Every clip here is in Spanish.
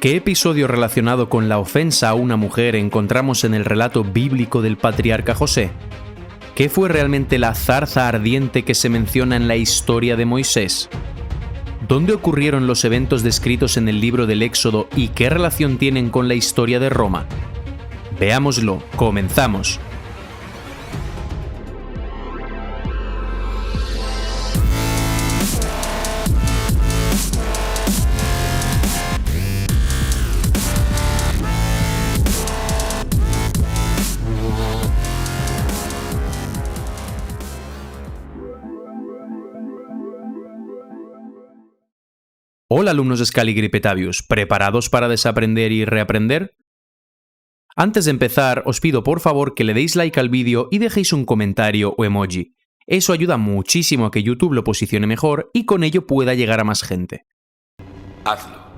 ¿Qué episodio relacionado con la ofensa a una mujer encontramos en el relato bíblico del patriarca José? ¿Qué fue realmente la zarza ardiente que se menciona en la historia de Moisés? ¿Dónde ocurrieron los eventos descritos en el libro del Éxodo y qué relación tienen con la historia de Roma? Veámoslo, comenzamos. Hola alumnos de Scaliger y Petavius, ¿preparados para desaprender y reaprender? Antes de empezar, os pido por favor que le deis like al vídeo y dejéis un comentario o emoji. Eso ayuda muchísimo a que YouTube lo posicione mejor y con ello pueda llegar a más gente. Hazlo.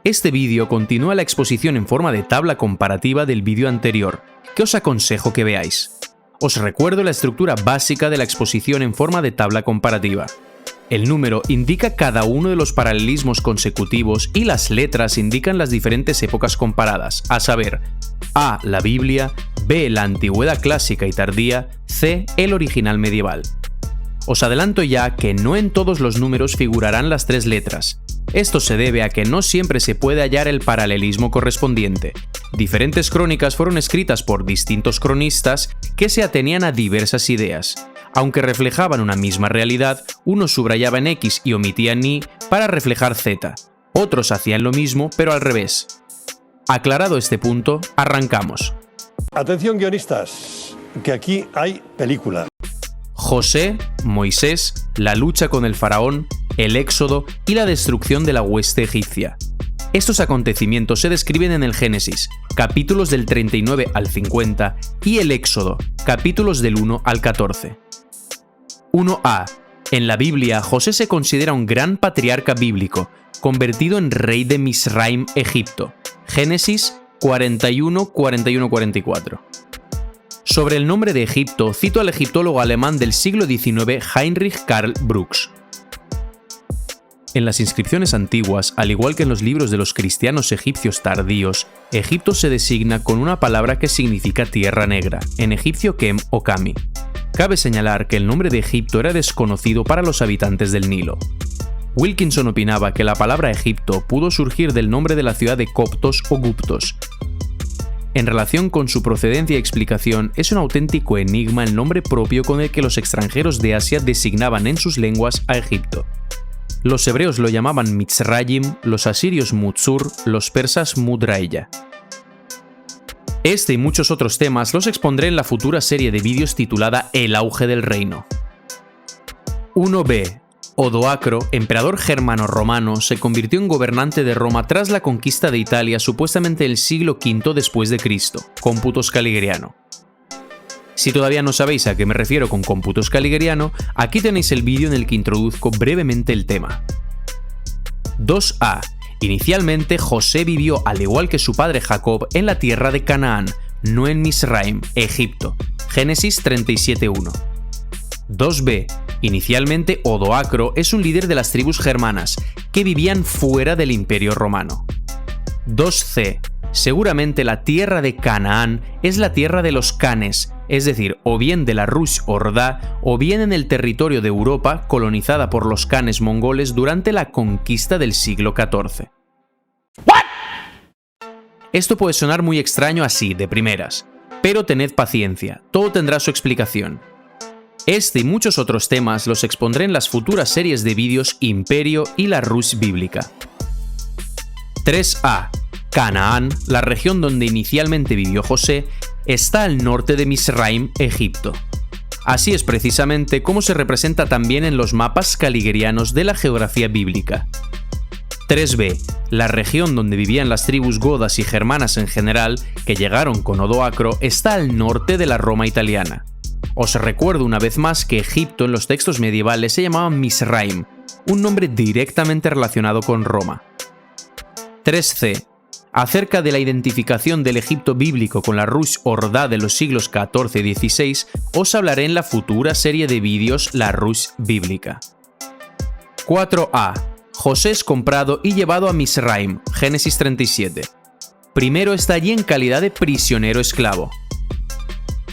Este vídeo continúa la exposición en forma de tabla comparativa del vídeo anterior, que os aconsejo que veáis. Os recuerdo la estructura básica de la exposición en forma de tabla comparativa. El número indica cada uno de los paralelismos consecutivos y las letras indican las diferentes épocas comparadas, a saber, A, la Biblia, B, la antigüedad clásica y tardía, C, el original medieval. Os adelanto ya que no en todos los números figurarán las tres letras. Esto se debe a que no siempre se puede hallar el paralelismo correspondiente. Diferentes crónicas fueron escritas por distintos cronistas que se atenían a diversas ideas. Aunque reflejaban una misma realidad, unos subrayaban X y omitían Y para reflejar Z. Otros hacían lo mismo, pero al revés. Aclarado este punto, arrancamos. Atención guionistas, que aquí hay película. José, Moisés, la lucha con el faraón, el éxodo y la destrucción de la hueste egipcia. Estos acontecimientos se describen en el Génesis, capítulos del 39 al 50, y el Éxodo, capítulos del 1 al 14. 1a. En la Biblia, José se considera un gran patriarca bíblico, convertido en rey de Misraim, Egipto. Génesis 41-44. Sobre el nombre de Egipto, cito al egiptólogo alemán del siglo XIX Heinrich Karl Brooks. En las inscripciones antiguas, al igual que en los libros de los cristianos egipcios tardíos, Egipto se designa con una palabra que significa tierra negra, en egipcio Kem o Kami. Cabe señalar que el nombre de Egipto era desconocido para los habitantes del Nilo. Wilkinson opinaba que la palabra Egipto pudo surgir del nombre de la ciudad de Coptos o Guptos. En relación con su procedencia y explicación, es un auténtico enigma el nombre propio con el que los extranjeros de Asia designaban en sus lenguas a Egipto. Los hebreos lo llamaban Mitzrayim, los asirios Mutsur, los persas Mudraella. Este y muchos otros temas los expondré en la futura serie de vídeos titulada El auge del reino. 1b. Odoacro, emperador germano-romano, se convirtió en gobernante de Roma tras la conquista de Italia supuestamente el siglo V después de Cristo, cómputo scaligeriano. Si todavía no sabéis a qué me refiero con cómputo scaligeriano, aquí tenéis el vídeo en el que introduzco brevemente el tema. 2a. Inicialmente José vivió, al igual que su padre Jacob, en la tierra de Canaán, no en Misraim, Egipto. Génesis 37.1. 2b. Inicialmente Odoacro es un líder de las tribus germanas, que vivían fuera del Imperio Romano. 2c. Seguramente la tierra de Canaán es la tierra de los canes, es decir, o bien de la Rus Ordá, o bien en el territorio de Europa colonizada por los canes mongoles durante la conquista del siglo XIV. ¿What? Esto puede sonar muy extraño así, de primeras, pero tened paciencia, todo tendrá su explicación. Este y muchos otros temas los expondré en las futuras series de vídeos Imperio y la Rus bíblica. 3a. Canaán, la región donde inicialmente vivió José, está al norte de Misraim, Egipto. Así es precisamente como se representa también en los mapas scaligerianos de la geografía bíblica. 3b. La región donde vivían las tribus godas y germanas en general, que llegaron con Odoacro, está al norte de la Roma italiana. Os recuerdo una vez más que Egipto en los textos medievales se llamaba Misraim, un nombre directamente relacionado con Roma. 3c. Acerca de la identificación del Egipto bíblico con la Rush Ordá de los siglos XIV y XVI, os hablaré en la futura serie de vídeos La Rush Bíblica. 4a. José es comprado y llevado a Misraim, Génesis 37. Primero está allí en calidad de prisionero esclavo.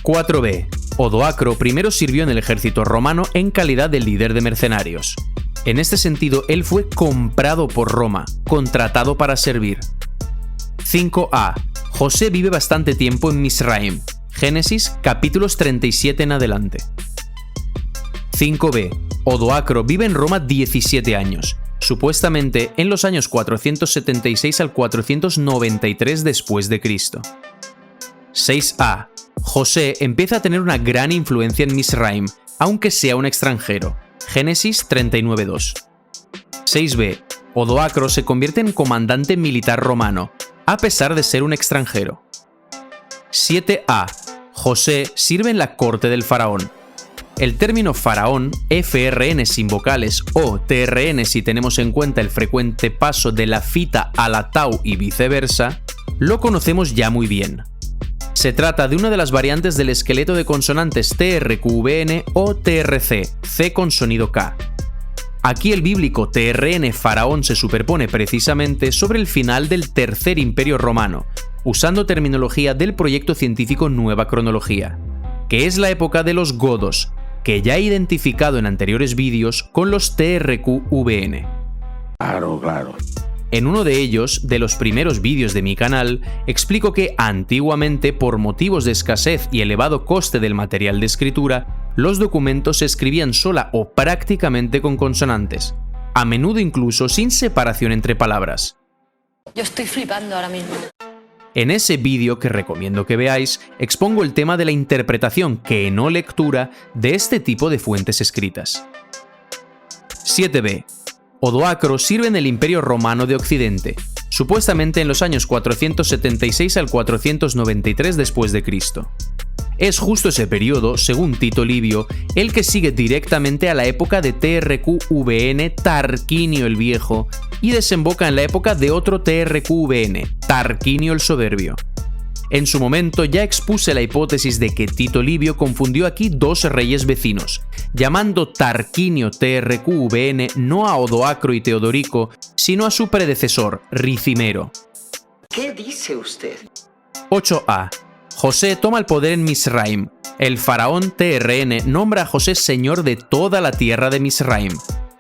4b. Odoacro primero sirvió en el ejército romano en calidad de líder de mercenarios. En este sentido, él fue comprado por Roma, contratado para servir. 5a. José vive bastante tiempo en Misraim, Génesis capítulos 37 en adelante. 5b. Odoacro vive en Roma 17 años, supuestamente en los años 476 al 493 después de Cristo. 6a. José empieza a tener una gran influencia en Misraim, aunque sea un extranjero, Génesis 39:2. 6b. Odoacro se convierte en comandante militar romano, a pesar de ser un extranjero. 7a. José sirve en la corte del faraón. El término faraón, FRN sin vocales o TRN si tenemos en cuenta el frecuente paso de la fita a la tau y viceversa, lo conocemos ya muy bien. Se trata de una de las variantes del esqueleto de consonantes TRQVN o TRC, C con sonido K. Aquí el bíblico TRN faraón se superpone precisamente sobre el final del Tercer Imperio Romano, usando terminología del proyecto científico Nueva Cronología, que es la época de los godos, que ya he identificado en anteriores vídeos con los TRQVN. Claro. En uno de ellos, de los primeros vídeos de mi canal, explico que antiguamente, por motivos de escasez y elevado coste del material de escritura, los documentos se escribían sola o prácticamente con consonantes, a menudo incluso sin separación entre palabras. Yo estoy flipando ahora mismo. En ese vídeo, que recomiendo que veáis, expongo el tema de la interpretación, que no lectura, de este tipo de fuentes escritas. 7b. Odoacro sirve en el Imperio Romano de Occidente, supuestamente en los años 476 al 493 después de Cristo. Es justo ese periodo, según Tito Livio, el que sigue directamente a la época de TRQVN Tarquinio el Viejo y desemboca en la época de otro TRQVN, Tarquinio el Soberbio. En su momento ya expuse la hipótesis de que Tito Livio confundió aquí dos reyes vecinos, llamando Tarquinio TRQVN no a Odoacro y Teodorico, sino a su predecesor, Ricimero. ¿Qué dice usted? 8a. José toma el poder en Misraim. El faraón TRN nombra a José señor de toda la tierra de Misraim.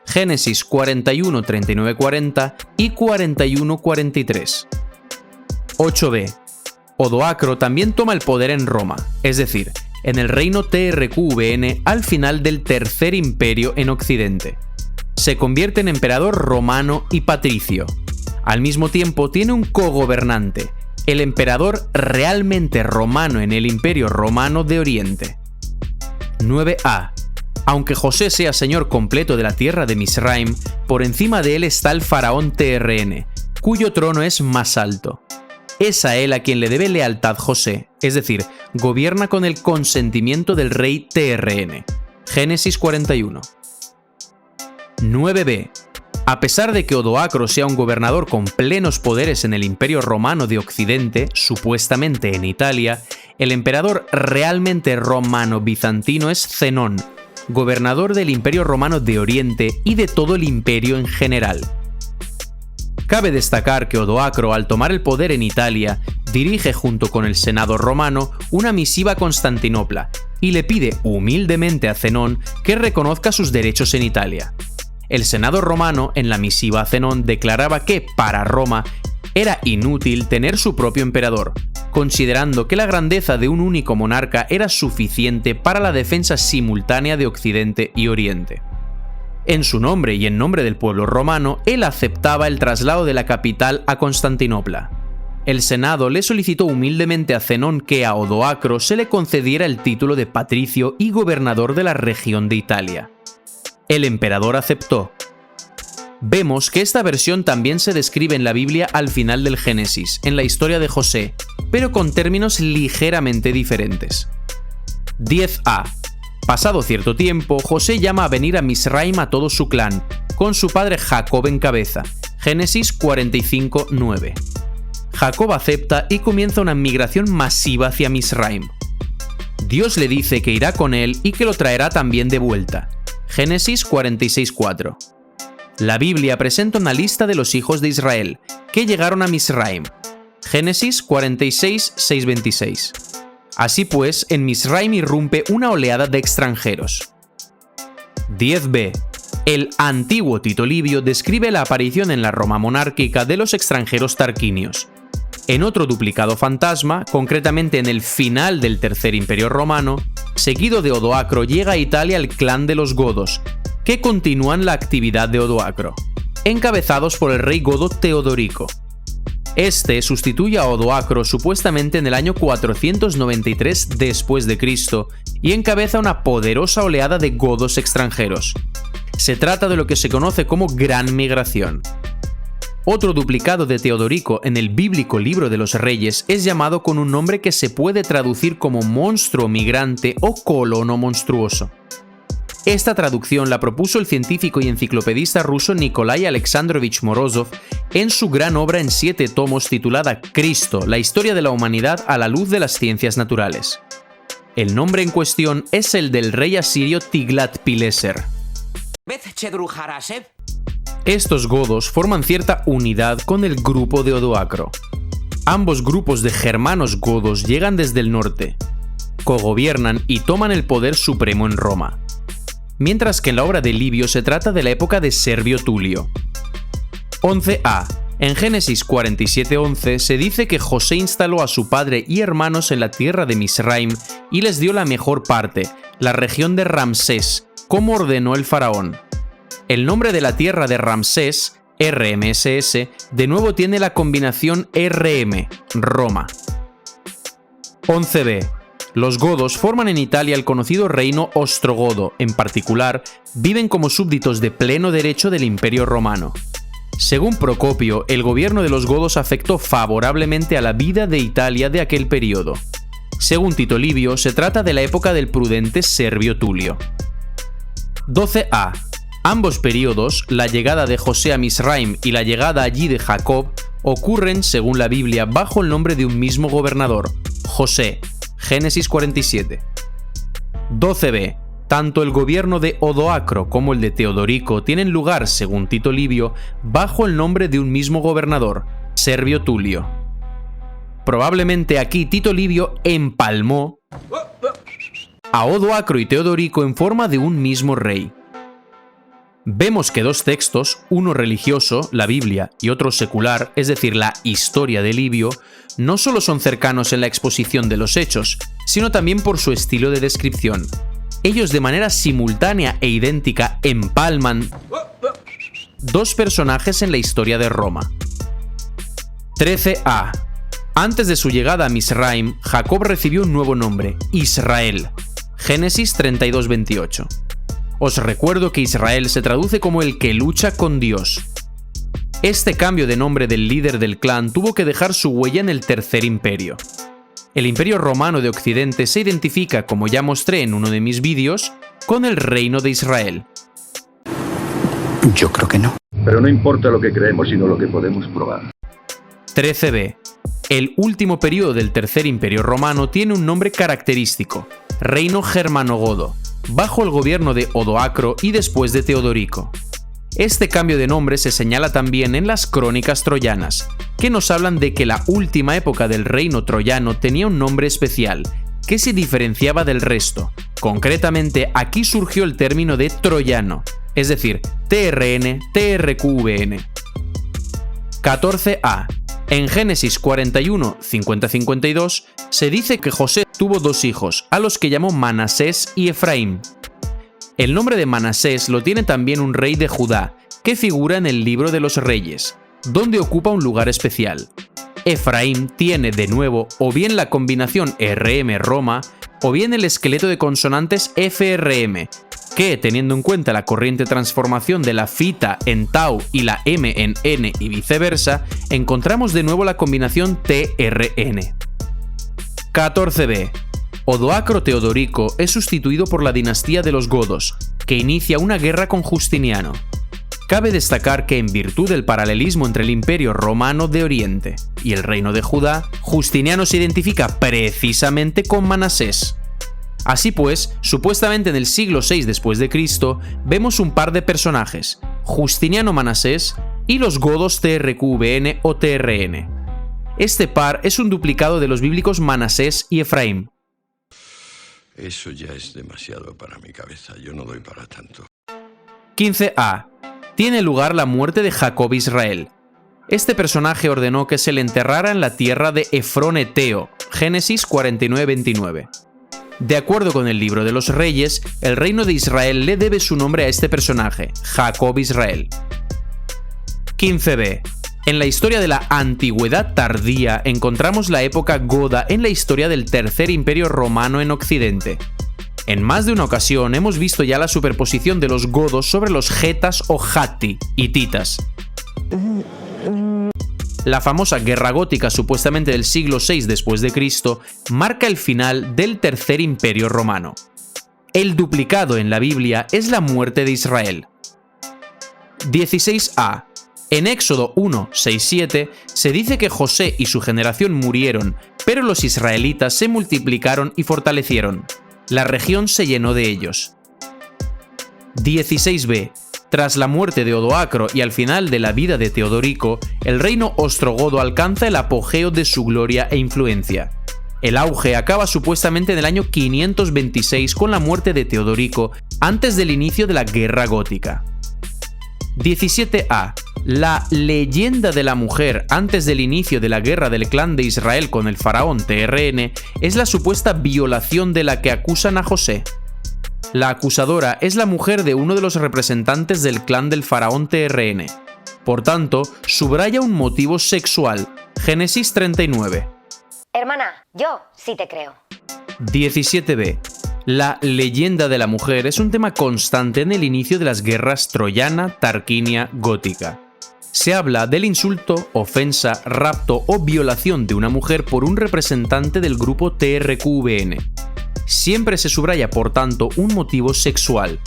Génesis 41, 39, 40 y 41, 43. 8b. Odoacro también toma el poder en Roma, es decir, en el reino TRQVN al final del Tercer Imperio en Occidente. Se convierte en emperador romano y patricio. Al mismo tiempo tiene un cogobernante, el emperador realmente romano en el Imperio Romano de Oriente. 9a. Aunque José sea señor completo de la tierra de Misraim, por encima de él está el faraón TRN, cuyo trono es más alto. Es a él a quien le debe lealtad José, es decir, gobierna con el consentimiento del rey TRN. Génesis 41. 9b. A pesar de que Odoacro sea un gobernador con plenos poderes en el Imperio Romano de Occidente, supuestamente en Italia, el emperador realmente romano-bizantino es Zenón, gobernador del Imperio Romano de Oriente y de todo el imperio en general. Cabe destacar que Odoacro, al tomar el poder en Italia, dirige junto con el Senado romano una misiva a Constantinopla y le pide humildemente a Zenón que reconozca sus derechos en Italia. El Senado romano, en la misiva a Zenón, declaraba que, para Roma, era inútil tener su propio emperador, considerando que la grandeza de un único monarca era suficiente para la defensa simultánea de Occidente y Oriente. En su nombre y en nombre del pueblo romano, él aceptaba el traslado de la capital a Constantinopla. El Senado le solicitó humildemente a Zenón que a Odoacro se le concediera el título de patricio y gobernador de la región de Italia. El emperador aceptó. Vemos que esta versión también se describe en la Biblia al final del Génesis, en la historia de José, pero con términos ligeramente diferentes. 10a. Pasado cierto tiempo, José llama a venir a Misraim a todo su clan, con su padre Jacob en cabeza. Génesis 45:9. Jacob acepta y comienza una migración masiva hacia Misraim. Dios le dice que irá con él y que lo traerá también de vuelta. Génesis 46:4. La Biblia presenta una lista de los hijos de Israel que llegaron a Misraim. Génesis 46:6-26. Así pues, en Misraim irrumpe una oleada de extranjeros. 10b. El antiguo Tito Livio describe la aparición en la Roma monárquica de los extranjeros tarquinios. En otro duplicado fantasma, concretamente en el final del Tercer Imperio Romano, seguido de Odoacro llega a Italia el clan de los godos, que continúan la actividad de Odoacro, encabezados por el rey godo Teodorico. Este sustituye a Odoacro supuestamente en el año 493 después de Cristo y encabeza una poderosa oleada de godos extranjeros. Se trata de lo que se conoce como Gran Migración. Otro duplicado de Teodorico en el bíblico Libro de los Reyes es llamado con un nombre que se puede traducir como monstruo migrante o colono monstruoso. Esta traducción la propuso el científico y enciclopedista ruso Nikolai Alexandrovich Morozov en su gran obra en 7 tomos titulada Cristo, la historia de la humanidad a la luz de las ciencias naturales. El nombre en cuestión es el del rey asirio Tiglat-Pileser. Estos godos forman cierta unidad con el grupo de Odoacro. Ambos grupos de germanos godos llegan desde el norte, cogobiernan y toman el poder supremo en Roma. Mientras que en la obra de Livio se trata de la época de Servio Tulio. 11a. En Génesis 47:11 se dice que José instaló a su padre y hermanos en la tierra de Misraim y les dio la mejor parte, la región de Ramsés, como ordenó el faraón. El nombre de la tierra de Ramsés, RMSS, de nuevo tiene la combinación RM, Roma. 11b. Los godos forman en Italia el conocido reino ostrogodo, en particular, viven como súbditos de pleno derecho del Imperio Romano. Según Procopio, el gobierno de los godos afectó favorablemente a la vida de Italia de aquel periodo. Según Tito Livio, se trata de la época del prudente Servio Tulio. 12a. Ambos periodos, la llegada de José a Misraim y la llegada allí de Jacob, ocurren, según la Biblia, bajo el nombre de un mismo gobernador, José, Génesis 47. 12b. Tanto el gobierno de Odoacro como el de Teodorico tienen lugar, según Tito Livio, bajo el nombre de un mismo gobernador, Servio Tulio. Probablemente aquí Tito Livio empalmó a Odoacro y Teodorico en forma de un mismo rey. Vemos que dos textos, uno religioso, la Biblia, y otro secular, es decir, la historia de Livio, no solo son cercanos en la exposición de los hechos, sino también por su estilo de descripción. Ellos de manera simultánea e idéntica empalman dos personajes en la historia de Roma. 13a. Antes de su llegada a Misraim, Jacob recibió un nuevo nombre, Israel. Génesis 32:28. Os recuerdo que Israel se traduce como el que lucha con Dios. Este cambio de nombre del líder del clan tuvo que dejar su huella en el Tercer Imperio. El Imperio Romano de Occidente se identifica, como ya mostré en uno de mis vídeos, con el Reino de Israel. Yo creo que no. Pero no importa lo que creemos, sino lo que podemos probar. 13b. El último periodo del Tercer Imperio Romano tiene un nombre característico, Reino Germano-Godo, bajo el gobierno de Odoacro y después de Teodorico. Este cambio de nombre se señala también en las crónicas troyanas, que nos hablan de que la última época del reino troyano tenía un nombre especial, que se diferenciaba del resto. Concretamente, aquí surgió el término de troyano, es decir, TRN, TRQVN. 14a. En Génesis 41, 50-52, se dice que José tuvo dos hijos, a los que llamó Manasés y Efraín. El nombre de Manasés lo tiene también un rey de Judá, que figura en el Libro de los Reyes, donde ocupa un lugar especial. Efraín tiene de nuevo o bien la combinación RM Roma, o bien el esqueleto de consonantes FRM, que, teniendo en cuenta la corriente transformación de la fita en tau y la m en n y viceversa, encontramos de nuevo la combinación TRN. 14b. Odoacro Teodorico es sustituido por la dinastía de los godos, que inicia una guerra con Justiniano. Cabe destacar que en virtud del paralelismo entre el Imperio Romano de Oriente y el Reino de Judá, Justiniano se identifica precisamente con Manasés. Así pues, supuestamente en el siglo VI después de Cristo, vemos un par de personajes, Justiniano Manasés y los godos TRQVN o TRN. Este par es un duplicado de los bíblicos Manasés y Efraín. Eso ya es demasiado para mi cabeza, yo no doy para tanto. 15a. Tiene lugar la muerte de Jacob Israel. Este personaje ordenó que se le enterrara en la tierra de Efrón Eteo, Génesis 49:29. De acuerdo con el libro de los Reyes, el reino de Israel le debe su nombre a este personaje, Jacob Israel. 15b. En la historia de la Antigüedad tardía encontramos la época goda en la historia del Tercer Imperio Romano en Occidente. En más de una ocasión hemos visto ya la superposición de los godos sobre los getas o hatti, hititas. La famosa guerra gótica supuestamente del siglo VI después de Cristo marca el final del Tercer Imperio Romano. El duplicado en la Biblia es la muerte de Israel. 16a. En Éxodo 1, 6, 7 se dice que José y su generación murieron, pero los israelitas se multiplicaron y fortalecieron. La región se llenó de ellos. 16b. Tras la muerte de Odoacro y al final de la vida de Teodorico, el reino ostrogodo alcanza el apogeo de su gloria e influencia. El auge acaba supuestamente en el año 526 con la muerte de Teodorico, antes del inicio de la Guerra Gótica. 17a. La leyenda de la mujer antes del inicio de la guerra del clan de Israel con el faraón TRN es la supuesta violación de la que acusan a José. La acusadora es la mujer de uno de los representantes del clan del faraón TRN. Por tanto, subraya un motivo sexual. Génesis 39. Hermana, yo sí te creo. 17b. La leyenda de la mujer es un tema constante en el inicio de las guerras troyana, tarquinia, gótica. Se habla del insulto, ofensa, rapto o violación de una mujer por un representante del grupo TRQVN. Siempre se subraya, por tanto, un motivo sexual.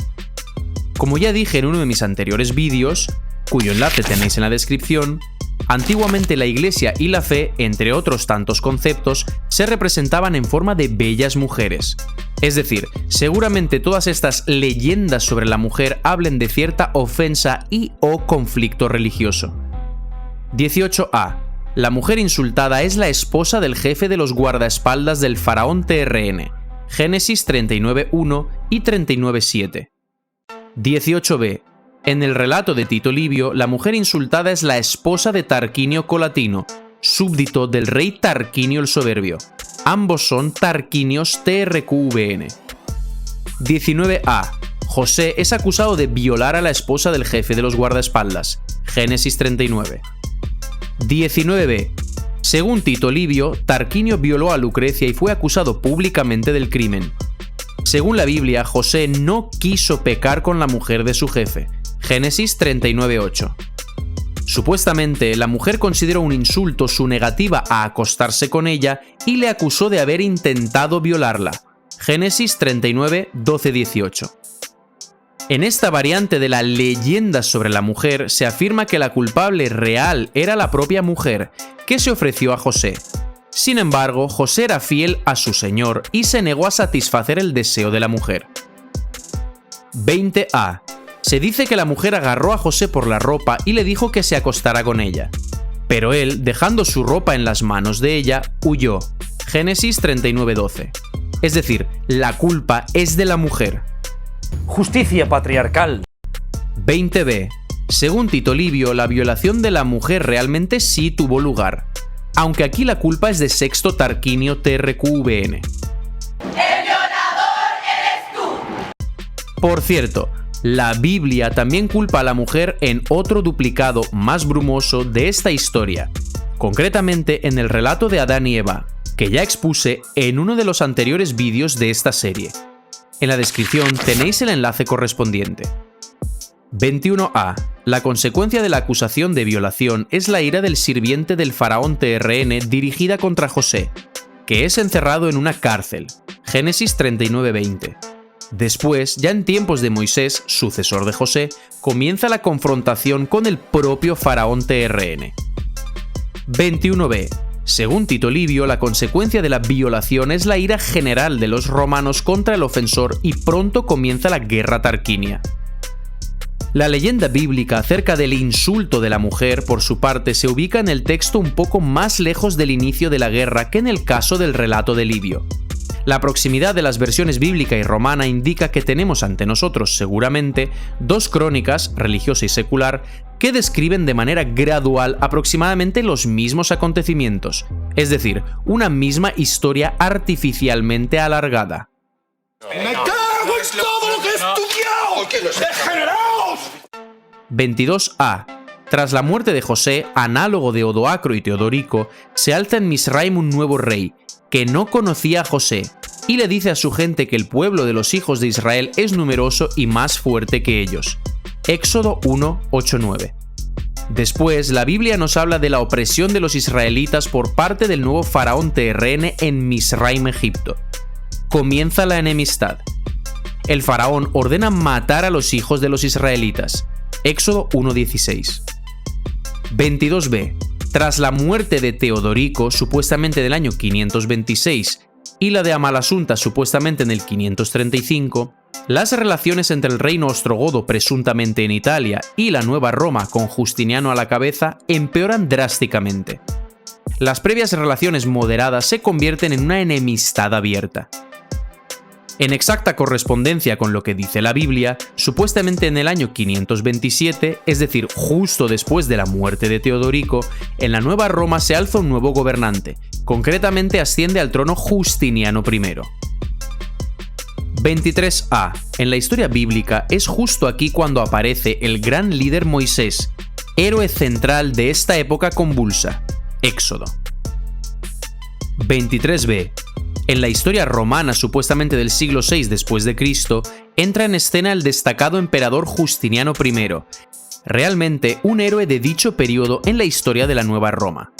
Como ya dije en uno de mis anteriores vídeos, cuyo enlace tenéis en la descripción, antiguamente la Iglesia y la fe, entre otros tantos conceptos, se representaban en forma de bellas mujeres. Es decir, seguramente todas estas leyendas sobre la mujer hablen de cierta ofensa y o conflicto religioso. 18a. La mujer insultada es la esposa del jefe de los guardaespaldas del faraón TRN. Génesis 39.1 y 39.7. 18b. En el relato de Tito Livio, la mujer insultada es la esposa de Tarquinio Colatino, súbdito del rey Tarquinio el Soberbio. Ambos son Tarquinios TRQVN. 19a. José es acusado de violar a la esposa del jefe de los guardaespaldas. Génesis 39. 19b. Según Tito Livio, Tarquinio violó a Lucrecia y fue acusado públicamente del crimen. Según la Biblia, José no quiso pecar con la mujer de su jefe. Génesis 39.8. Supuestamente, la mujer consideró un insulto su negativa a acostarse con ella y le acusó de haber intentado violarla. Génesis 39, 12, 18. En esta variante de la leyenda sobre la mujer se afirma que la culpable real era la propia mujer, que se ofreció a José. Sin embargo, José era fiel a su señor y se negó a satisfacer el deseo de la mujer. 20a. Se dice que la mujer agarró a José por la ropa y le dijo que se acostara con ella. Pero él, dejando su ropa en las manos de ella, huyó. Génesis 39:12. Es decir, la culpa es de la mujer. Justicia patriarcal. 20b. Según Tito Livio, la violación de la mujer realmente sí tuvo lugar, aunque aquí la culpa es de Sexto Tarquinio TRQVN. ¡El violador eres tú! Por cierto, la Biblia también culpa a la mujer en otro duplicado más brumoso de esta historia, concretamente en el relato de Adán y Eva, que ya expuse en uno de los anteriores vídeos de esta serie. En la descripción tenéis el enlace correspondiente. 21a. La consecuencia de la acusación de violación es la ira del sirviente del faraón TRN dirigida contra José, que es encerrado en una cárcel. Génesis 39:20. Después, ya en tiempos de Moisés, sucesor de José, comienza la confrontación con el propio faraón TRN. 21b. Según Tito Livio, la consecuencia de la violación es la ira general de los romanos contra el ofensor y pronto comienza la guerra tarquinia. La leyenda bíblica acerca del insulto de la mujer, por su parte, se ubica en el texto un poco más lejos del inicio de la guerra que en el caso del relato de Livio. La proximidad de las versiones bíblica y romana indica que tenemos ante nosotros, seguramente, dos crónicas, religiosa y secular, que describen de manera gradual aproximadamente los mismos acontecimientos, es decir, una misma historia artificialmente alargada. ¡Me cago en todo lo que he estudiado! ¡Que los degenerados! 22a. Tras la muerte de José, análogo de Odoacro y Teodorico, se alza en Misraim un nuevo rey, que no conocía a José, y le dice a su gente que el pueblo de los hijos de Israel es numeroso y más fuerte que ellos. Éxodo 1, 8-9. Después, la Biblia nos habla de la opresión de los israelitas por parte del nuevo faraón TRN en Misraim, Egipto. Comienza la enemistad. El faraón ordena matar a los hijos de los israelitas. Éxodo 1:16. 22b. Tras la muerte de Teodorico, supuestamente del año 526, y la de Amalasunta, supuestamente en el 535, las relaciones entre el reino ostrogodo, presuntamente en Italia, y la Nueva Roma, con Justiniano a la cabeza, empeoran drásticamente. Las previas relaciones moderadas se convierten en una enemistad abierta. En exacta correspondencia con lo que dice la Biblia, supuestamente en el año 527, es decir, justo después de la muerte de Teodorico, en la Nueva Roma se alza un nuevo gobernante, concretamente asciende al trono Justiniano I. 23a. En la historia bíblica es justo aquí cuando aparece el gran líder Moisés, héroe central de esta época convulsa, Éxodo. 23b. En la historia romana, supuestamente del siglo VI después de Cristo, entra en escena el destacado emperador Justiniano I, realmente un héroe de dicho periodo en la historia de la Nueva Roma.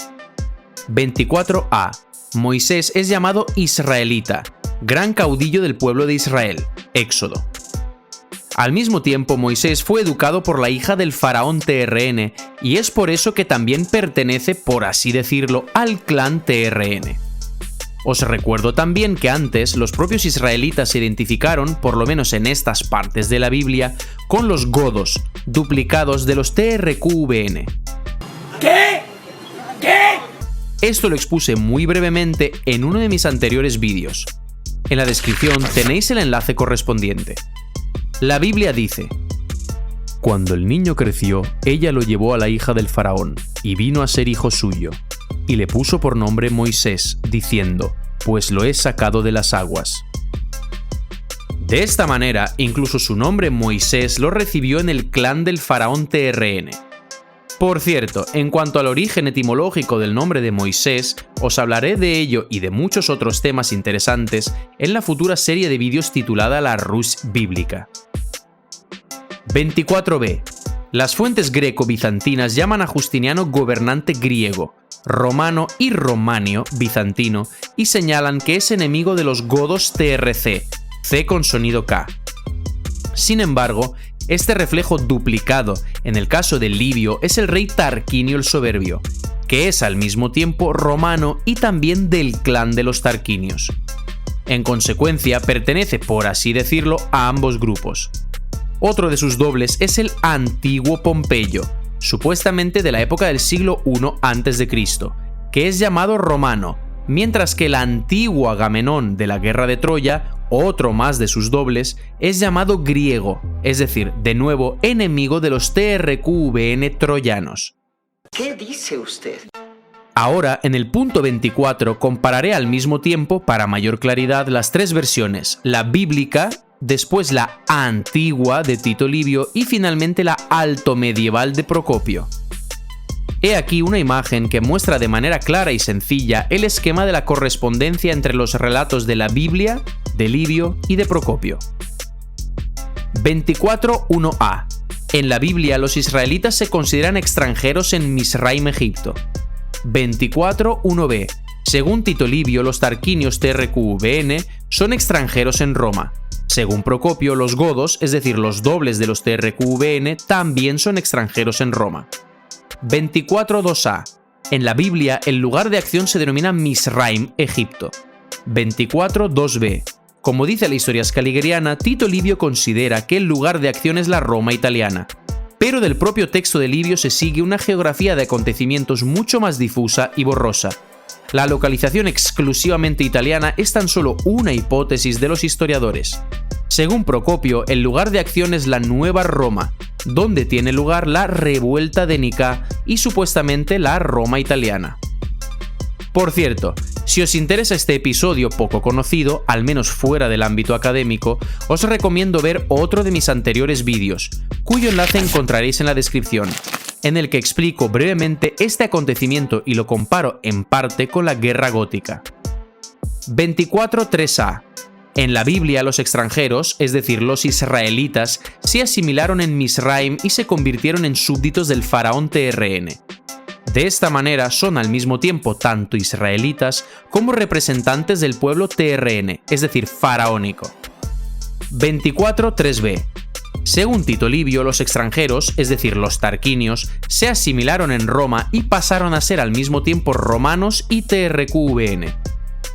24a. Moisés es llamado israelita, gran caudillo del pueblo de Israel, Éxodo. Al mismo tiempo, Moisés fue educado por la hija del faraón TRN, y es por eso que también pertenece, por así decirlo, al clan TRN. Os recuerdo también que antes los propios israelitas se identificaron, por lo menos en estas partes de la Biblia, con los godos, duplicados de los TRQVN. ¿Qué? Esto lo expuse muy brevemente en uno de mis anteriores vídeos. En la descripción tenéis el enlace correspondiente. La Biblia dice: cuando el niño creció, ella lo llevó a la hija del faraón, y vino a ser hijo suyo. Y le puso por nombre Moisés, diciendo: pues lo he sacado de las aguas. De esta manera, incluso su nombre Moisés lo recibió en el clan del faraón TRN. Por cierto, en cuanto al origen etimológico del nombre de Moisés, os hablaré de ello y de muchos otros temas interesantes en la futura serie de vídeos titulada La Rus Bíblica. 24b. Las fuentes greco-bizantinas llaman a Justiniano gobernante griego, romano y romanio bizantino, y señalan que es enemigo de los godos TRC, C con sonido K. Sin embargo, este reflejo duplicado, en el caso de Livio, es el rey Tarquinio el Soberbio, que es al mismo tiempo romano y también del clan de los Tarquinios. En consecuencia, pertenece, por así decirlo, a ambos grupos. Otro de sus dobles es el antiguo Pompeyo, supuestamente de la época del siglo I a.C., que es llamado romano, mientras que el antiguo Agamenón de la guerra de Troya, otro más de sus dobles, es llamado griego, es decir, de nuevo enemigo de los TRQVN troyanos. ¿Qué dice usted? Ahora, en el punto 24, compararé al mismo tiempo, para mayor claridad, las tres versiones, la bíblica, después la antigua de Tito Livio y finalmente la alto medieval de Procopio. He aquí una imagen que muestra de manera clara y sencilla el esquema de la correspondencia entre los relatos de la Biblia, de Livio y de Procopio. 24.1a. En la Biblia los israelitas se consideran extranjeros en Misraim, Egipto. 24.1b. Según Tito Livio, los tarquinios TRQVN son extranjeros en Roma. Según Procopio, los godos, es decir, los dobles de los TRQVN, también son extranjeros en Roma. 24.2a. En la Biblia, el lugar de acción se denomina Misraim, Egipto. 24.2b. Como dice la historia scaligeriana, Tito Livio considera que el lugar de acción es la Roma italiana, pero del propio texto de Livio se sigue una geografía de acontecimientos mucho más difusa y borrosa. La localización exclusivamente italiana es tan solo una hipótesis de los historiadores. Según Procopio, el lugar de acción es la Nueva Roma, donde tiene lugar la revuelta de Nicea y supuestamente la Roma italiana. Por cierto, si os interesa este episodio poco conocido, al menos fuera del ámbito académico, os recomiendo ver otro de mis anteriores vídeos, cuyo enlace encontraréis en la descripción, en el que explico brevemente este acontecimiento y lo comparo en parte con la Guerra Gótica. 24.3a. En la Biblia los extranjeros, es decir, los israelitas, se asimilaron en Misraim y se convirtieron en súbditos del faraón TRN. De esta manera son al mismo tiempo tanto israelitas como representantes del pueblo TRN, es decir, faraónico. 24.3b. Según Tito Livio, los extranjeros, es decir, los tarquinios, se asimilaron en Roma y pasaron a ser al mismo tiempo romanos y TRQVN.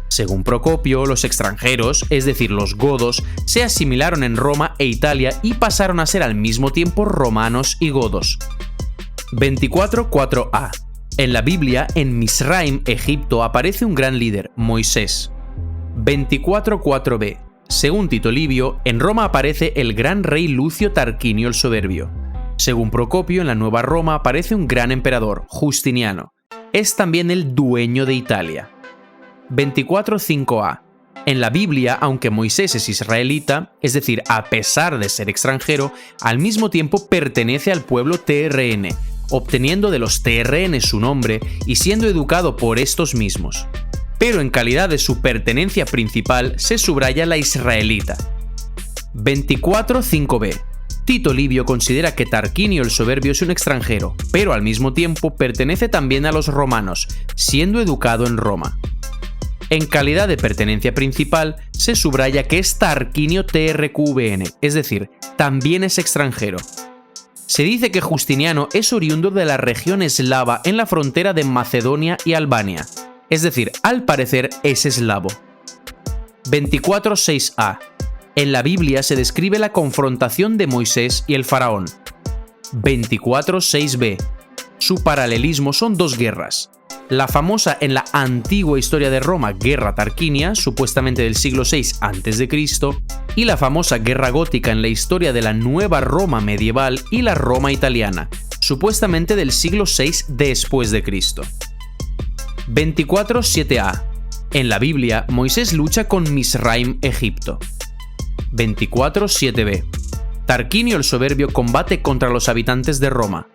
Según Procopio, los extranjeros, es decir, los godos, se asimilaron en Roma e Italia y pasaron a ser al mismo tiempo romanos y godos. 24.4a. En la Biblia, en Misraim, Egipto, aparece un gran líder, Moisés. 24.4b. Según Tito Livio, en Roma aparece el gran rey Lucio Tarquinio el Soberbio. Según Procopio, en la Nueva Roma aparece un gran emperador, Justiniano. Es también el dueño de Italia. 24.5a. En la Biblia, aunque Moisés es israelita, es decir, a pesar de ser extranjero, al mismo tiempo pertenece al pueblo TRN, obteniendo de los TRN su nombre y siendo educado por estos mismos. Pero en calidad de su pertenencia principal se subraya la israelita. 24.5b. Tito Livio considera que Tarquinio el Soberbio es un extranjero, pero al mismo tiempo pertenece también a los romanos, siendo educado en Roma. En calidad de pertenencia principal, se subraya que es Tarquinio TRQVN, es decir, también es extranjero. Se dice que Justiniano es oriundo de la región eslava en la frontera de Macedonia y Albania, es decir, al parecer es eslavo. 24.6a. En la Biblia se describe la confrontación de Moisés y el faraón. 24.6b. Su paralelismo son dos guerras. La famosa en la antigua historia de Roma Guerra Tarquinia, supuestamente del siglo VI a.C., y la famosa Guerra Gótica en la historia de la Nueva Roma medieval y la Roma italiana, supuestamente del siglo VI después de Cristo. 24.7a. En la Biblia, Moisés lucha con Misraim, Egipto. 24.7b. Tarquinio el Soberbio combate contra los habitantes de Roma.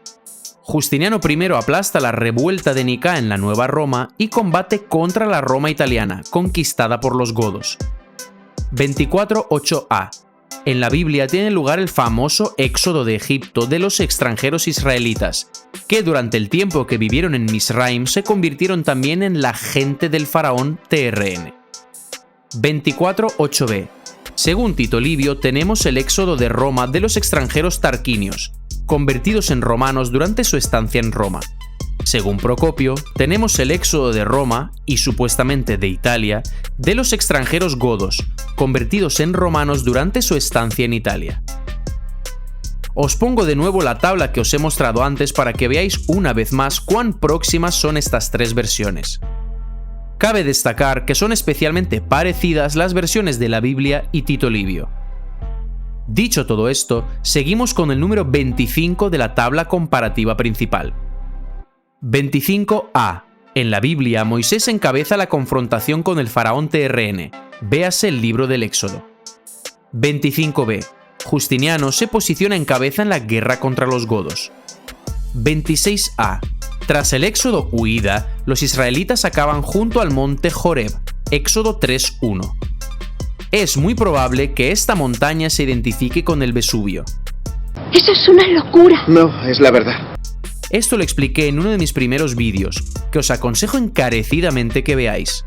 Justiniano I aplasta la revuelta de Nicea en la Nueva Roma y combate contra la Roma italiana, conquistada por los godos. 24.8a. En la Biblia tiene lugar el famoso éxodo de Egipto de los extranjeros israelitas, que durante el tiempo que vivieron en Misraim se convirtieron también en la gente del faraón TRN. 24.8b. Según Tito Livio, tenemos el éxodo de Roma de los extranjeros tarquinios, convertidos en romanos durante su estancia en Roma. Según Procopio, tenemos el éxodo de Roma, y supuestamente de Italia, de los extranjeros godos, convertidos en romanos durante su estancia en Italia. Os pongo de nuevo la tabla que os he mostrado antes para que veáis una vez más cuán próximas son estas tres versiones. Cabe destacar que son especialmente parecidas las versiones de la Biblia y Tito Livio. Dicho todo esto, seguimos con el número 25 de la tabla comparativa principal. 25a. En la Biblia, Moisés encabeza la confrontación con el faraón TRN. Véase el libro del Éxodo. 25b. Justiniano se posiciona en cabeza en la guerra contra los godos. 26a. Tras el éxodo huida, los israelitas acaban junto al monte Joreb. Éxodo 3.1. Es muy probable que esta montaña se identifique con el Vesubio. Eso es una locura. No, es la verdad. Esto lo expliqué en uno de mis primeros vídeos, que os aconsejo encarecidamente que veáis.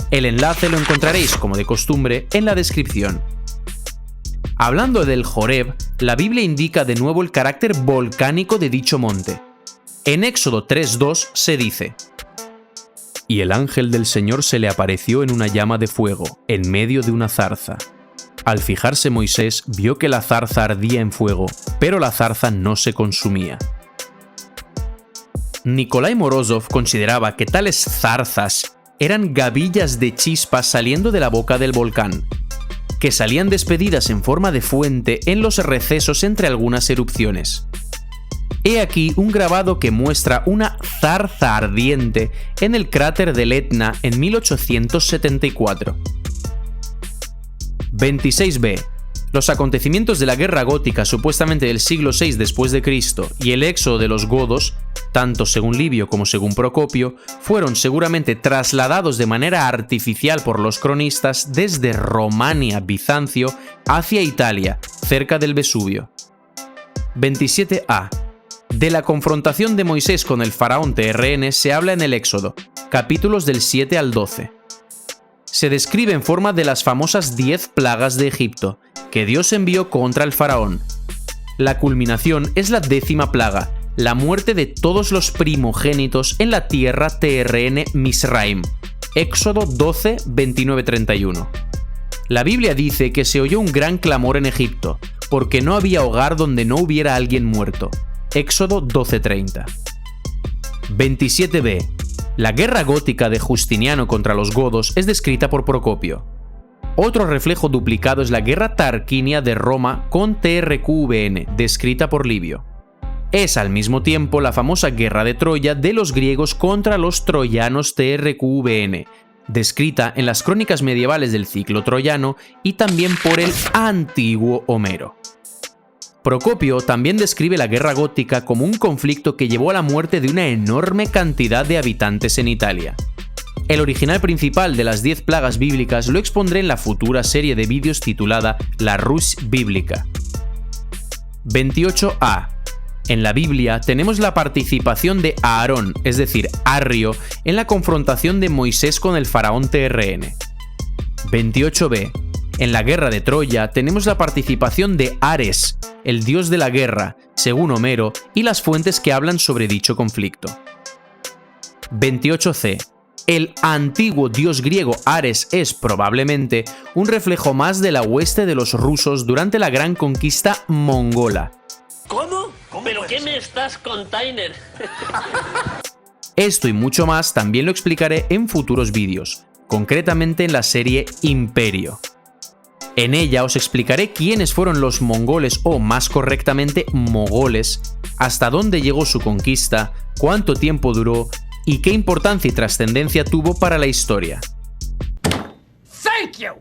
El enlace lo encontraréis, como de costumbre, en la descripción. Hablando del Joreb, la Biblia indica de nuevo el carácter volcánico de dicho monte. En Éxodo 3:2 se dice: «Y el ángel del Señor se le apareció en una llama de fuego, en medio de una zarza. Al fijarse Moisés, vio que la zarza ardía en fuego, pero la zarza no se consumía». Nikolai Morozov consideraba que tales zarzas eran gavillas de chispas saliendo de la boca del volcán, que salían despedidas en forma de fuente en los recesos entre algunas erupciones. He aquí un grabado que muestra una zarza ardiente en el cráter del Etna en 1874. 26b. Los acontecimientos de la guerra gótica supuestamente del siglo VI después de Cristo y el éxodo de los godos, tanto según Livio como según Procopio, fueron seguramente trasladados de manera artificial por los cronistas desde Romania, Bizancio, hacia Italia, cerca del Vesubio. 27a. De la confrontación de Moisés con el faraón TRN se habla en el Éxodo, capítulos del 7 al 12. Se describe en forma de las famosas 10 plagas de Egipto, que Dios envió contra el faraón. La culminación es la 10ª plaga, la muerte de todos los primogénitos en la tierra TRN Misraim. Éxodo 12, 29-31. La Biblia dice que se oyó un gran clamor en Egipto, porque no había hogar donde no hubiera alguien muerto. Éxodo 12:30. 27b. La guerra gótica de Justiniano contra los godos es descrita por Procopio. Otro reflejo duplicado es la guerra tarquinia de Roma con TRQVN, descrita por Livio. Es al mismo tiempo la famosa guerra de Troya de los griegos contra los troyanos TRQVN, descrita en las crónicas medievales del ciclo troyano y también por el antiguo Homero. Procopio también describe la guerra gótica como un conflicto que llevó a la muerte de una enorme cantidad de habitantes en Italia. El original principal de las 10 plagas bíblicas lo expondré en la futura serie de vídeos titulada La Rus Bíblica. 28a. En la Biblia tenemos la participación de Aarón, es decir, Arrio, en la confrontación de Moisés con el faraón TRN. 28b. En la guerra de Troya tenemos la participación de Ares, el dios de la guerra, según Homero, y las fuentes que hablan sobre dicho conflicto. 28c. El antiguo dios griego Ares es, probablemente, un reflejo más de la hueste de los rusos durante la gran conquista mongola. ¿Cómo? ¿Pero qué me estás container? Esto y mucho más también lo explicaré en futuros vídeos, concretamente en la serie Imperio. En ella os explicaré quiénes fueron los mongoles o, más correctamente, mogoles, hasta dónde llegó su conquista, cuánto tiempo duró y qué importancia y trascendencia tuvo para la historia. Thank you.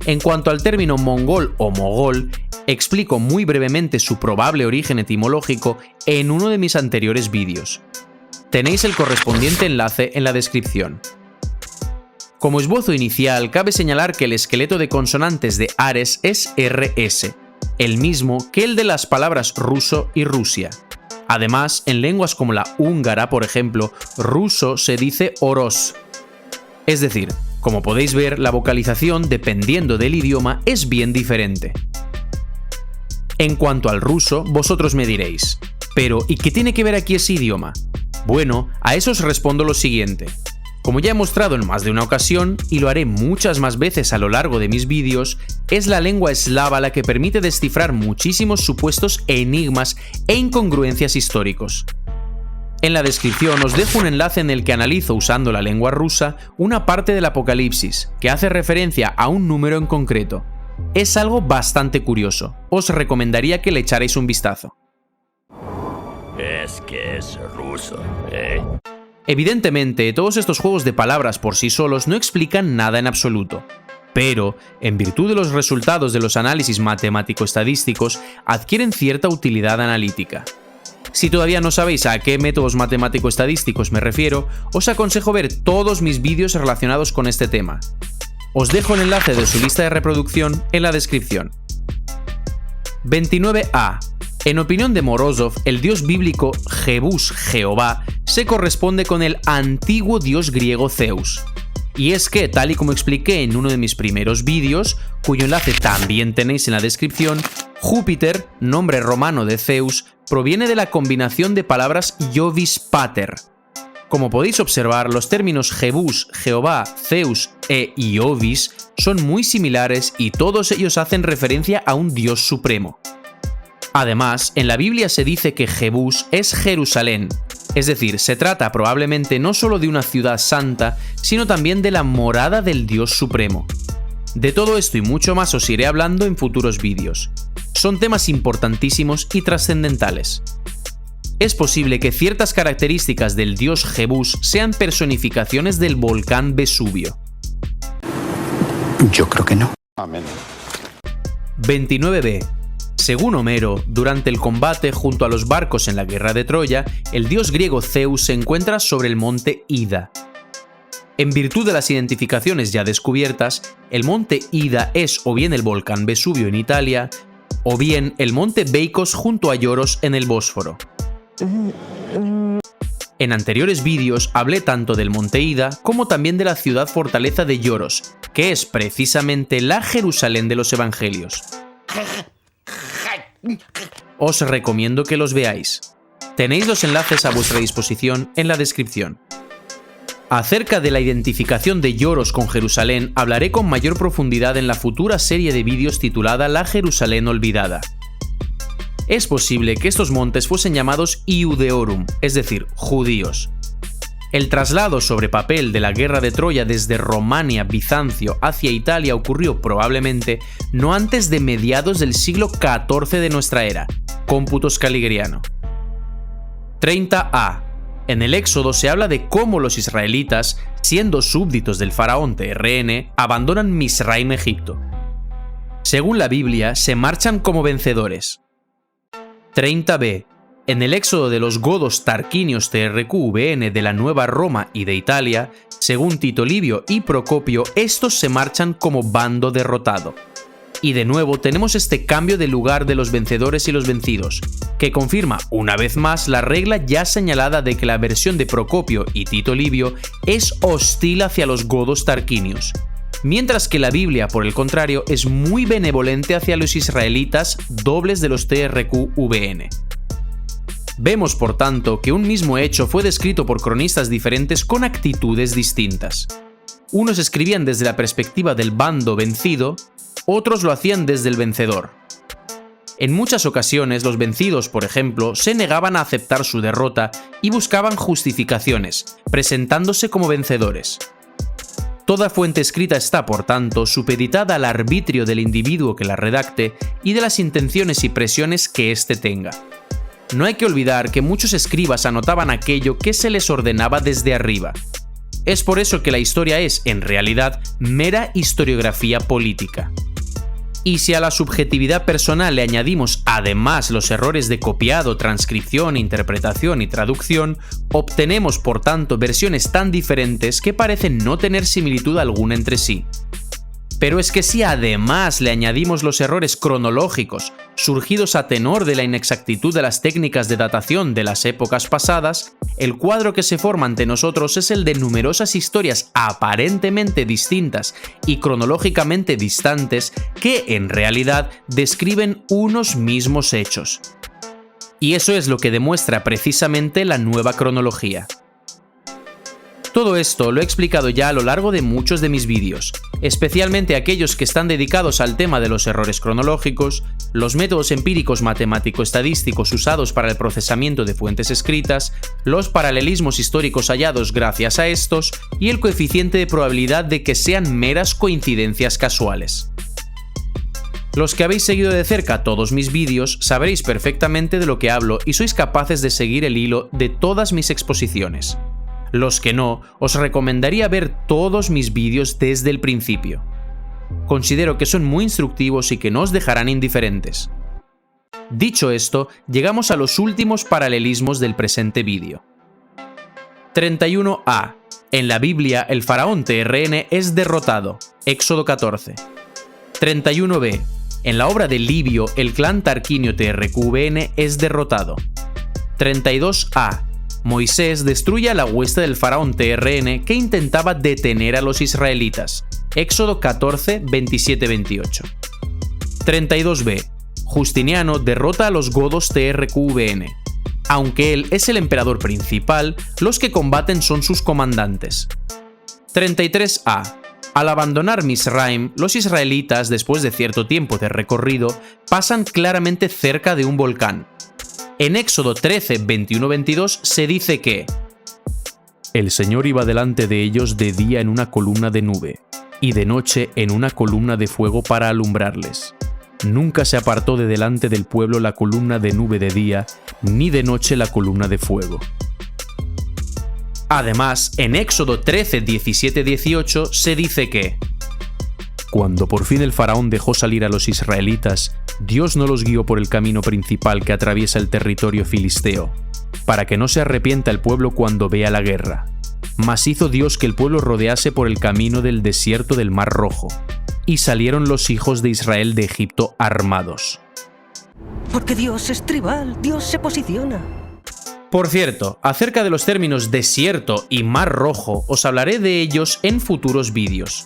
En cuanto al término mongol o mogol, explico muy brevemente su probable origen etimológico en uno de mis anteriores vídeos. Tenéis el correspondiente enlace en la descripción. Como esbozo inicial, cabe señalar que el esqueleto de consonantes de Ares es RS, el mismo que el de las palabras ruso y Rusia. Además, en lenguas como la húngara, por ejemplo, ruso se dice oros. Es decir, como podéis ver, la vocalización, dependiendo del idioma, es bien diferente. En cuanto al ruso, vosotros me diréis, pero ¿y qué tiene que ver aquí ese idioma? Bueno, a eso os respondo lo siguiente. Como ya he mostrado en más de una ocasión, y lo haré muchas más veces a lo largo de mis vídeos, es la lengua eslava la que permite descifrar muchísimos supuestos enigmas e incongruencias históricos. En la descripción os dejo un enlace en el que analizo usando la lengua rusa una parte del Apocalipsis, que hace referencia a un número en concreto. Es algo bastante curioso, os recomendaría que le echarais un vistazo. Es que es ruso, ¿eh? Evidentemente, todos estos juegos de palabras por sí solos no explican nada en absoluto, pero, en virtud de los resultados de los análisis matemático-estadísticos, adquieren cierta utilidad analítica. Si todavía no sabéis a qué métodos matemático-estadísticos me refiero, os aconsejo ver todos mis vídeos relacionados con este tema. Os dejo el enlace de su lista de reproducción en la descripción. 29a. En opinión de Morozov, el dios bíblico Jebús, Jehová, se corresponde con el antiguo dios griego Zeus. Y es que, tal y como expliqué en uno de mis primeros vídeos, cuyo enlace también tenéis en la descripción, Júpiter, nombre romano de Zeus, proviene de la combinación de palabras Jovis Pater. Como podéis observar, los términos Jebús, Jehová, Zeus e Iovis son muy similares y todos ellos hacen referencia a un dios supremo. Además, en la Biblia se dice que Jebús es Jerusalén, es decir, se trata probablemente no solo de una ciudad santa, sino también de la morada del Dios Supremo. De todo esto y mucho más os iré hablando en futuros vídeos. Son temas importantísimos y trascendentales. Es posible que ciertas características del dios Jebús sean personificaciones del volcán Vesubio. Yo creo que no. Amén. 29b. Según Homero, durante el combate junto a los barcos en la guerra de Troya, el dios griego Zeus se encuentra sobre el monte Ida. En virtud de las identificaciones ya descubiertas, el monte Ida es o bien el volcán Vesubio en Italia, o bien el monte Beikos junto a Yoros en el Bósforo. En anteriores vídeos hablé tanto del monte Ida como también de la ciudad fortaleza de Yoros, que es precisamente la Jerusalén de los Evangelios. Os recomiendo que los veáis. Tenéis los enlaces a vuestra disposición en la descripción. Acerca de la identificación de Yoros con Jerusalén hablaré con mayor profundidad en la futura serie de vídeos titulada La Jerusalén Olvidada. Es posible que estos montes fuesen llamados Iudeorum, es decir, judíos. El traslado sobre papel de la guerra de Troya desde Romania, Bizancio, hacia Italia ocurrió probablemente no antes de mediados del siglo XIV de nuestra era, cómputos caligeriano. 30a. En el Éxodo se habla de cómo los israelitas, siendo súbditos del faraón TRN, abandonan Misraim, Egipto. Según la Biblia, se marchan como vencedores. 30b. En el éxodo de los godos tarquinios TRQVN de la Nueva Roma y de Italia, según Tito Livio y Procopio, estos se marchan como bando derrotado. Y de nuevo tenemos este cambio de lugar de los vencedores y los vencidos, que confirma una vez más la regla ya señalada de que la versión de Procopio y Tito Livio es hostil hacia los godos tarquinios, mientras que la Biblia, por el contrario, es muy benevolente hacia los israelitas dobles de los TRQVN. Vemos, por tanto, que un mismo hecho fue descrito por cronistas diferentes con actitudes distintas. Unos escribían desde la perspectiva del bando vencido, otros lo hacían desde el vencedor. En muchas ocasiones, los vencidos, por ejemplo, se negaban a aceptar su derrota y buscaban justificaciones, presentándose como vencedores. Toda fuente escrita está, por tanto, supeditada al arbitrio del individuo que la redacte y de las intenciones y presiones que éste tenga. No hay que olvidar que muchos escribas anotaban aquello que se les ordenaba desde arriba. Es por eso que la historia es, en realidad, mera historiografía política. Y si a la subjetividad personal le añadimos además los errores de copiado, transcripción, interpretación y traducción, obtenemos por tanto versiones tan diferentes que parecen no tener similitud alguna entre sí. Pero es que si además le añadimos los errores cronológicos, surgidos a tenor de la inexactitud de las técnicas de datación de las épocas pasadas, el cuadro que se forma ante nosotros es el de numerosas historias aparentemente distintas y cronológicamente distantes que, en realidad, describen unos mismos hechos. Y eso es lo que demuestra precisamente la nueva cronología. Todo esto lo he explicado ya a lo largo de muchos de mis vídeos, especialmente aquellos que están dedicados al tema de los errores cronológicos, los métodos empíricos matemático-estadísticos usados para el procesamiento de fuentes escritas, los paralelismos históricos hallados gracias a estos y el coeficiente de probabilidad de que sean meras coincidencias casuales. Los que habéis seguido de cerca todos mis vídeos sabréis perfectamente de lo que hablo y sois capaces de seguir el hilo de todas mis exposiciones. Los que no, os recomendaría ver todos mis vídeos desde el principio. Considero que son muy instructivos y que no os dejarán indiferentes. Dicho esto, llegamos a los últimos paralelismos del presente vídeo. 31a. En la Biblia, el faraón TRN es derrotado. Éxodo 14. 31b. En la obra de Livio, el clan tarquinio TRQVN es derrotado. 32a. Moisés destruye a la hueste del faraón TRN que intentaba detener a los israelitas. Éxodo 14, 27-28. 32b. Justiniano derrota a los godos TRQVN. Aunque él es el emperador principal, los que combaten son sus comandantes. 33a. Al abandonar Misraim, los israelitas, después de cierto tiempo de recorrido, pasan claramente cerca de un volcán. En Éxodo 13, 21-22 se dice que el Señor iba delante de ellos de día en una columna de nube, y de noche en una columna de fuego para alumbrarles. Nunca se apartó de delante del pueblo la columna de nube de día, ni de noche la columna de fuego. Además, en Éxodo 13, 17-18 se dice que cuando por fin el faraón dejó salir a los israelitas, Dios no los guió por el camino principal que atraviesa el territorio filisteo, para que no se arrepienta el pueblo cuando vea la guerra. Mas hizo Dios que el pueblo rodease por el camino del desierto del Mar Rojo, y salieron los hijos de Israel de Egipto armados. Porque Dios es tribal, Dios se posiciona. Por cierto, acerca de los términos desierto y Mar Rojo os hablaré de ellos en futuros vídeos.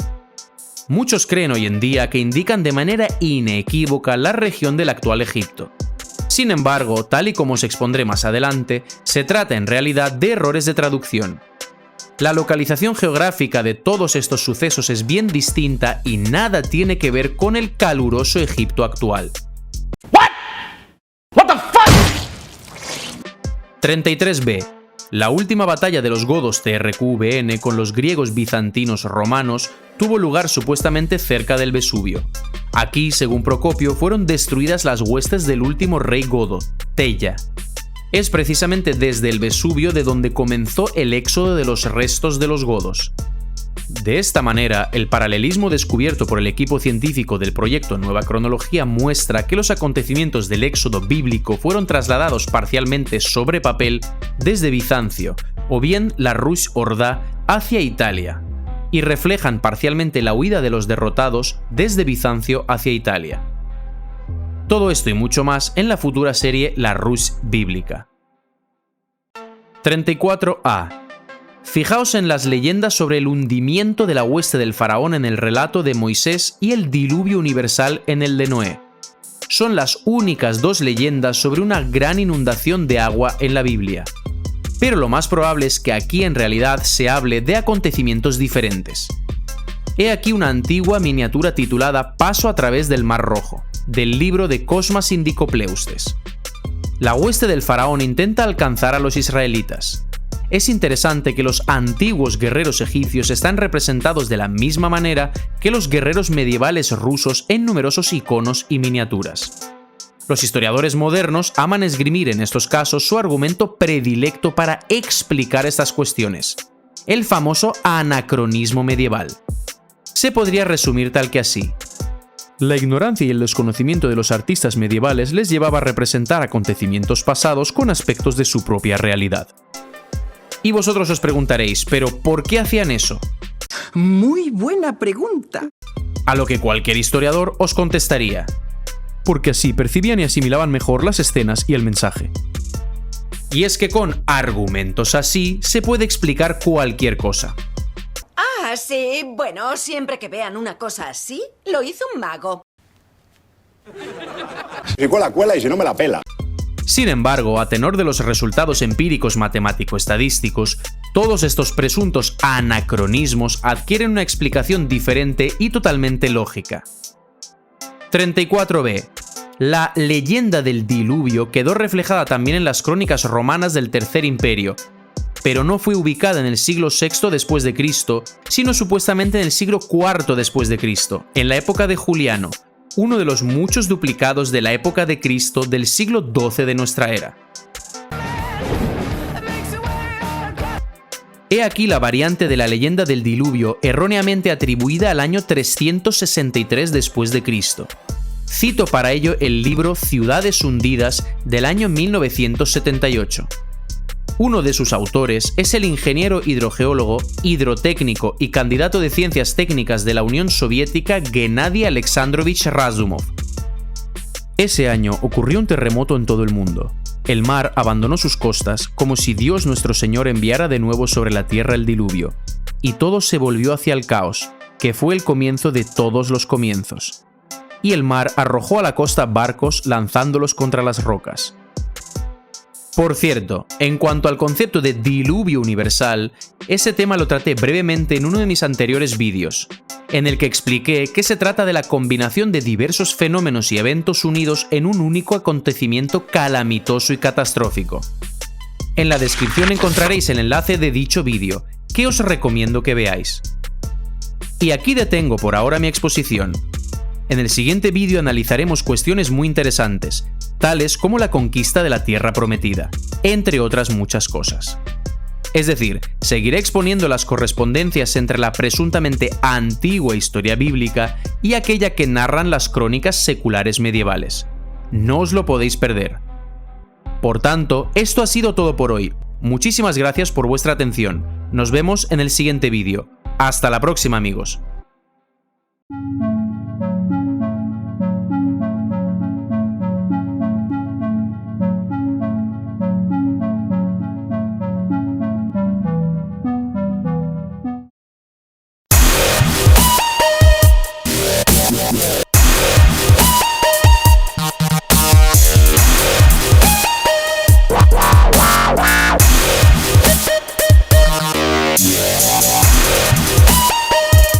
Muchos creen hoy en día que indican de manera inequívoca la región del actual Egipto. Sin embargo, tal y como os expondré más adelante, se trata en realidad de errores de traducción. La localización geográfica de todos estos sucesos es bien distinta y nada tiene que ver con el caluroso Egipto actual. What the fuck? 33b. La última batalla de los godos TRQVN con los griegos bizantinos romanos tuvo lugar supuestamente cerca del Vesubio. Aquí, según Procopio, fueron destruidas las huestes del último rey godo, Teya. Es precisamente desde el Vesubio de donde comenzó el éxodo de los restos de los godos. De esta manera, el paralelismo descubierto por el equipo científico del proyecto Nueva Cronología muestra que los acontecimientos del éxodo bíblico fueron trasladados parcialmente sobre papel desde Bizancio, o bien la Rus Horda, hacia Italia, y reflejan parcialmente la huida de los derrotados desde Bizancio hacia Italia. Todo esto y mucho más en la futura serie La Rus Bíblica. 34a. Fijaos en las leyendas sobre el hundimiento de la hueste del faraón en el relato de Moisés y el diluvio universal en el de Noé. Son las únicas dos leyendas sobre una gran inundación de agua en la Biblia. Pero lo más probable es que aquí en realidad se hable de acontecimientos diferentes. He aquí una antigua miniatura titulada Paso a través del Mar Rojo, del libro de Cosmas Indicopleustes. La hueste del faraón intenta alcanzar a los israelitas. Es interesante que los antiguos guerreros egipcios están representados de la misma manera que los guerreros medievales rusos en numerosos iconos y miniaturas. Los historiadores modernos aman esgrimir en estos casos su argumento predilecto para explicar estas cuestiones, el famoso anacronismo medieval. Se podría resumir tal que así. La ignorancia y el desconocimiento de los artistas medievales les llevaba a representar acontecimientos pasados con aspectos de su propia realidad. Y vosotros os preguntaréis, ¿pero por qué hacían eso? Muy buena pregunta. A lo que cualquier historiador os contestaría: porque así percibían y asimilaban mejor las escenas y el mensaje. Y es que con argumentos así se puede explicar cualquier cosa. Ah, sí, bueno, siempre que vean una cosa así, lo hizo un mago. Si cuela, cuela y si no me la pela. Sin embargo, a tenor de los resultados empíricos matemático-estadísticos, todos estos presuntos anacronismos adquieren una explicación diferente y totalmente lógica. 34b. La leyenda del diluvio quedó reflejada también en las crónicas romanas del Tercer Imperio, pero no fue ubicada en el siglo VI después de Cristo, sino supuestamente en el siglo IV después de Cristo, en la época de Juliano, uno de los muchos duplicados de la época de Cristo del siglo XII de nuestra era. He aquí la variante de la leyenda del diluvio erróneamente atribuida al año 363 después de Cristo. Cito para ello el libro Ciudades hundidas del año 1978. Uno de sus autores es el ingeniero hidrogeólogo, hidrotécnico y candidato de ciencias técnicas de la Unión Soviética Gennady Alexandrovich Razumov. Ese año ocurrió un terremoto en todo el mundo. el mar abandonó sus costas como si Dios nuestro Señor enviara de nuevo sobre la tierra el diluvio, y todo se volvió hacia el caos, que fue el comienzo de todos los comienzos. Y el mar arrojó a la costa barcos lanzándolos contra las rocas. Por cierto, en cuanto al concepto de diluvio universal, ese tema lo traté brevemente en uno de mis anteriores vídeos, en el que expliqué que se trata de la combinación de diversos fenómenos y eventos unidos en un único acontecimiento calamitoso y catastrófico. En la descripción encontraréis el enlace de dicho vídeo, que os recomiendo que veáis. Y aquí detengo por ahora mi exposición. En el siguiente vídeo analizaremos cuestiones muy interesantes, tales como la conquista de la Tierra Prometida, entre otras muchas cosas. Es decir, seguiré exponiendo las correspondencias entre la presuntamente antigua historia bíblica y aquella que narran las crónicas seculares medievales. No os lo podéis perder. Por tanto, esto ha sido todo por hoy. Muchísimas gracias por vuestra atención. Nos vemos en el siguiente vídeo. Hasta la próxima, amigos. Yeah.